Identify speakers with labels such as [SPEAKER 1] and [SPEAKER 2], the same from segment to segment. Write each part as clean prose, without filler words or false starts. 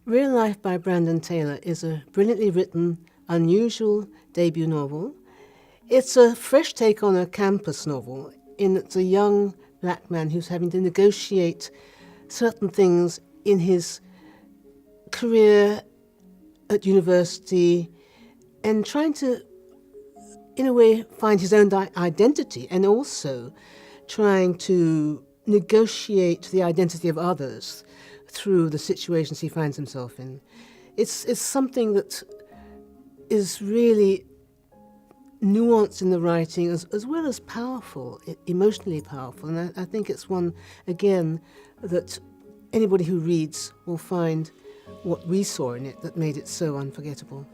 [SPEAKER 1] Real Life by Brandon Taylor is a brilliantly written, unusual debut novel. It's a fresh take on a campus novel, in it's a young black man who's having to negotiate certain things in his career at university and trying to, in a way, find his own identity and also trying to negotiate the identity of others through the situations he finds himself in. It's something that is really nuanced in the writing as well as powerful, emotionally powerful. And I think it's one, again, that anybody who reads will find what we saw in it that made it so unforgettable.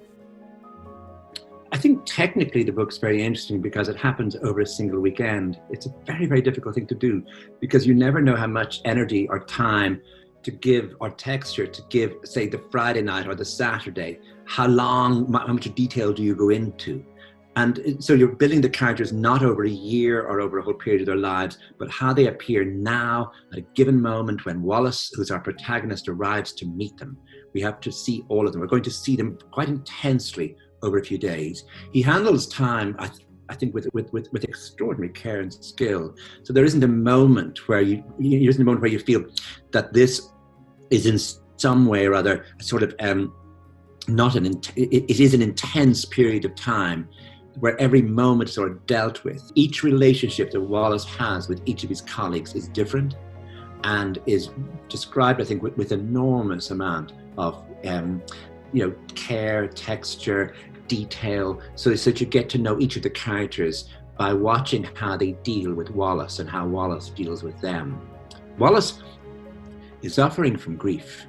[SPEAKER 2] I think technically the book's very interesting because it happens over a single weekend. It's a very, very difficult thing to do because you never know how much energy or time to give or texture to give, say, the Friday night or the Saturday. How much detail do you go into? And so you're building the characters not over a year or over a whole period of their lives, but how they appear now at a given moment when Wallace, who's our protagonist, arrives to meet them. We have to see all of them. We're going to see them quite intensely over a few days. He handles time, I think, with extraordinary care and skill. So there isn't a moment where you feel that this is in some way or other sort of it is an intense period of time where every moment is sort of dealt with. Each relationship that Wallace has with each of his colleagues is different and is described, I think, with enormous amount of care, texture, detail, so that you get to know each of the characters by watching how they deal with Wallace and how Wallace deals with them. Wallace is suffering from grief,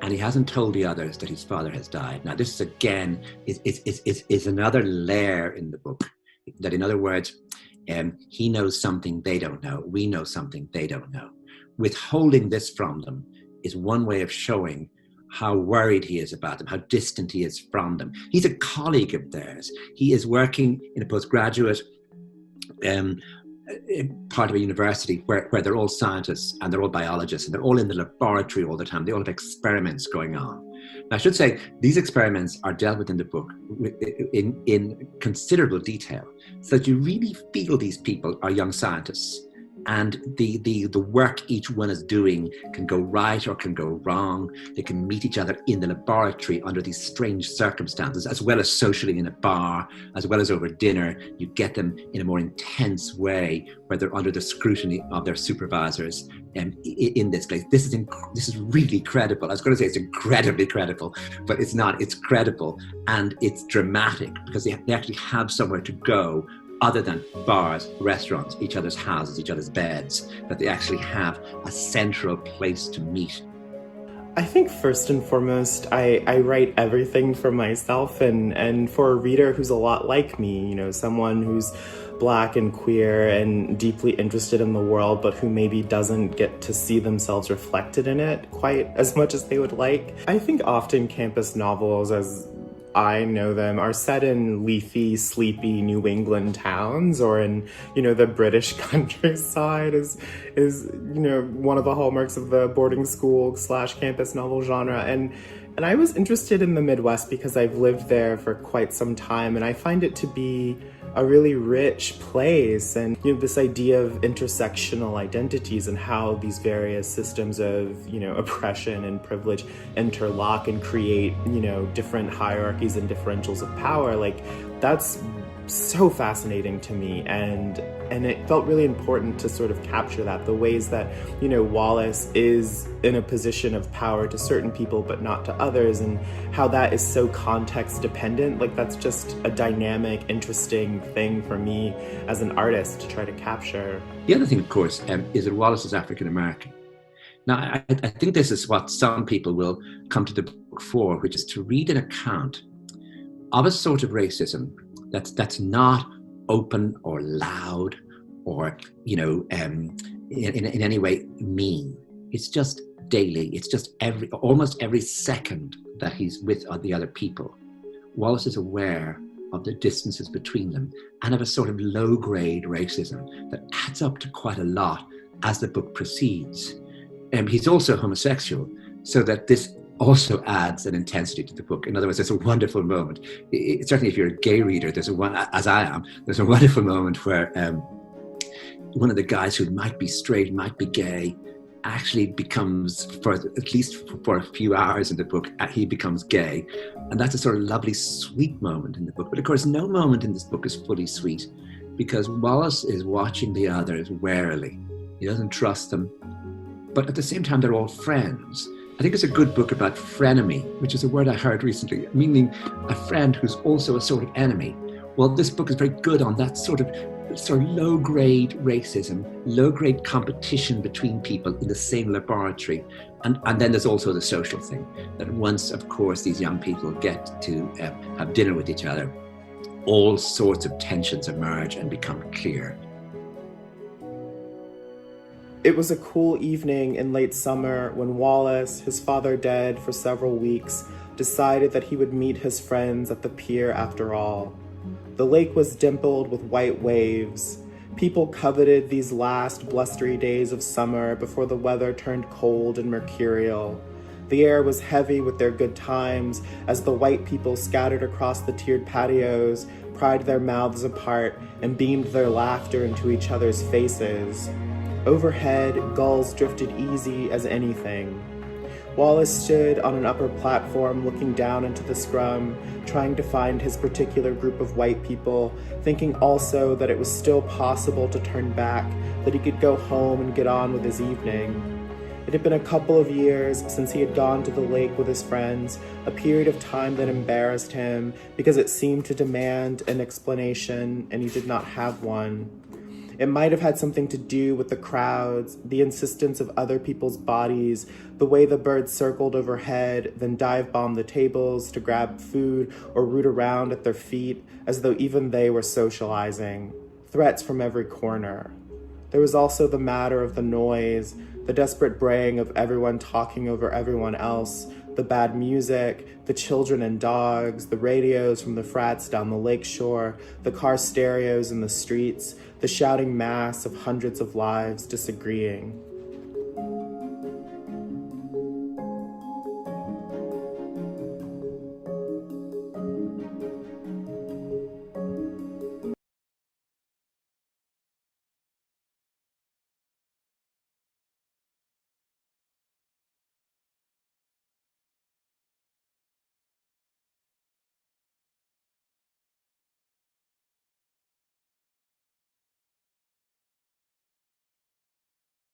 [SPEAKER 2] and he hasn't told the others that his father has died. Now, this is again is another layer in the book. That, in other words, he knows something they don't know. We know something they don't know. Withholding this from them is one way of showing how worried he is about them, how distant he is from them. He's a colleague of theirs. He is working in a postgraduate part of a university where they're all scientists and they're all biologists and they're all in the laboratory all the time. They all have experiments going on. Now, I should say these experiments are dealt with in the book in considerable detail, so that you really feel these people are young scientists. And the work each one is doing can go right or can go wrong. They can meet each other in the laboratory under these strange circumstances, as well as socially in a bar, as well as over dinner. You get them in a more intense way where they're under the scrutiny of their supervisors in this place. This is really credible. I was going to say it's incredibly credible, but it's not. It's credible and it's dramatic because they actually have somewhere to go other than bars, restaurants, each other's houses, each other's beds, that they actually have a central place to meet.
[SPEAKER 3] I think first and foremost, I write everything for myself and for a reader who's a lot like me, someone who's Black and queer and deeply interested in the world, but who maybe doesn't get to see themselves reflected in it quite as much as they would like. I think often campus novels, as I know them, are set in leafy, sleepy New England towns or in, the British countryside is one of the hallmarks of the boarding school / campus novel genre. And I was interested in the Midwest because I've lived there for quite some time, and I find it to be a really rich place, and this idea of intersectional identities and how these various systems of oppression and privilege interlock and create different hierarchies and differentials of power. Like, that's so fascinating to me, and it felt really important to sort of capture that, the ways that Wallace is in a position of power to certain people but not to others, and how that is so context dependent. Like, that's just a dynamic, interesting thing for me as an artist to try to capture.
[SPEAKER 2] The other thing, of course, is that Wallace is African American. Now, I think this is what some people will come to the book for, which is to read an account of a sort of racism that's not open or loud or in any way mean. It's just daily. It's just almost every second that he's with the other people. Wallace is aware of the distances between them and of a sort of low-grade racism that adds up to quite a lot as the book proceeds. He's also homosexual, so that this also adds an intensity to the book. In other words, there's a wonderful moment. Certainly, if you're a gay reader, there's as I am, there's a wonderful moment where one of the guys who might be straight, might be gay, actually becomes, for at least for a few hours in the book, he becomes gay. And that's a sort of lovely, sweet moment in the book. But of course, no moment in this book is fully sweet, because Wallace is watching the others warily. He doesn't trust them. But at the same time, they're all friends. I think it's a good book about frenemy, which is a word I heard recently, meaning a friend who's also a sort of enemy. Well, this book is very good on that sort of low-grade racism, low-grade competition between people in the same laboratory. And then there's also the social thing, that once, of course, these young people get to have dinner with each other, all sorts of tensions emerge and become clear.
[SPEAKER 3] It was a cool evening in late summer when Wallace, his father dead for several weeks, decided that he would meet his friends at the pier after all. The lake was dimpled with white waves. People coveted these last blustery days of summer before the weather turned cold and mercurial. The air was heavy with their good times as the white people scattered across the tiered patios, pried their mouths apart, and beamed their laughter into each other's faces. Overhead, gulls drifted easy as anything. Wallace stood on an upper platform looking down into the scrum, trying to find his particular group of white people, thinking also that it was still possible to turn back, that he could go home and get on with his evening. It had been a couple of years since he had gone to the lake with his friends, a period of time that embarrassed him because it seemed to demand an explanation, and he did not have one. It might have had something to do with the crowds, the insistence of other people's bodies, the way the birds circled overhead, then dive-bombed the tables to grab food or root around at their feet as though even they were socializing. Threats from every corner. There was also the matter of the noise, the desperate braying of everyone talking over everyone else, the bad music, the children and dogs, the radios from the frats down the lakeshore, the car stereos in the streets, the shouting mass of hundreds of lives disagreeing.